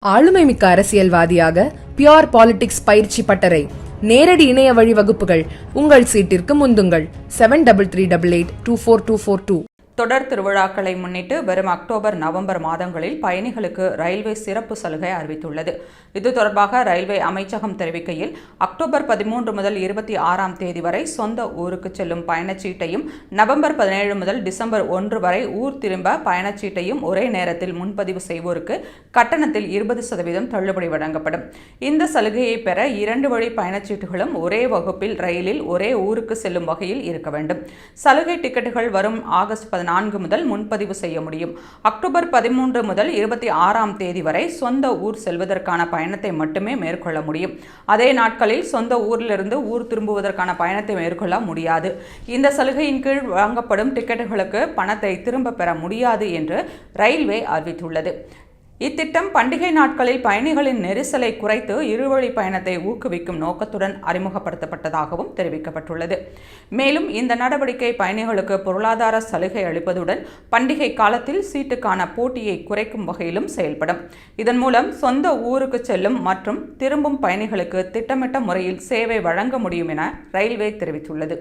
ஆளுமைமிக்க அரசியல்வாதியாக pure politics பயிற்சி பட்டறை நேரடி இணைய வழி வகுப்புகள் உங்கள் சீட்டிற்கு முந்துங்கள் 7338824242. தொடர் திருவிழாக்களை முன்னிட்டு வரும் அக்டோபர் நவம்பர் மாதங்களில் பயணிகளுக்கு ரயில்வே சிறப்பு சலுகை அறிவித்துள்ளது. இது தொடர்பாக ரயில்வே அமைச்சகம் தெரிவிக்கையில், அக்டோபர் 13 முதல் 26ஆம் தேதி வரை சொந்த ஊருக்கு செல்லும் பயணச்சீட்டையும், நவம்பர் 17 முதல் டிசம்பர் 1 வரை ஊர் திரும்ப பயணச்சீட்டையும் ஒரே நேரத்தில் முன்பதிவு செய்வோருக்கு கட்டணத்தில் 20% தள்ளுபடி வழங்கப்படும். இந்த சலுகையை பெற 2 வழி பயணச்சீட்டுகளும் ஒரே வகுப்பில் ரயிலில் ஒரே ஊருக்கு செல்லும் வகையில் இருக்க வேண்டும். சலுகை டிக்கெட்டுகள் வரும் ஆகஸ்ட் 14 முதல் முன்பதிவு செய்ய முடியும். அக்டோபர் 13 முதல் 26ஆம் தேதி வரை சொந்த ஊர் செல்வதற்கான பயணத்தை மட்டுமே மேற்கொள்ள முடியும். அதே நாட்களில் சொந்த ஊரிலிருந்து ஊர் திரும்புவதற்கான பயணத்தை மேற்கொள்ள முடியாது. இந்த சலுகையின் கீழ் வழங்கப்படும் டிக்கெட்டுகளுக்கு பணத்தை திரும்ப பெற முடியாது என்று ரயில்வே அறிவித்துள்ளது. இத்திட்டம் பண்டிகை நாட்களில் பயணிகளின் நெரிசலை குறைத்து இருவழி பயணத்தை ஊக்குவிக்கும் நோக்கத்துடன் அறிமுகப்படுத்தப்பட்டதாகவும் தெரிவிக்கப்பட்டுள்ளது. மேலும் இந்த நடவடிக்கை பயணிகளுக்கு பொருளாதார சலுகை அளிப்பதுடன் பண்டிகை காலத்தில் சீட்டுக்கான போட்டியை குறைக்கும் வகையிலும் செயல்படும். இதன் மூலம் சொந்த ஊருக்கு செல்லும் மற்றும் திரும்பும் பயணிகளுக்கு திட்டமிட்ட முறையில் சேவை வழங்க முடியும் என ரயில்வே தெரிவித்துள்ளது.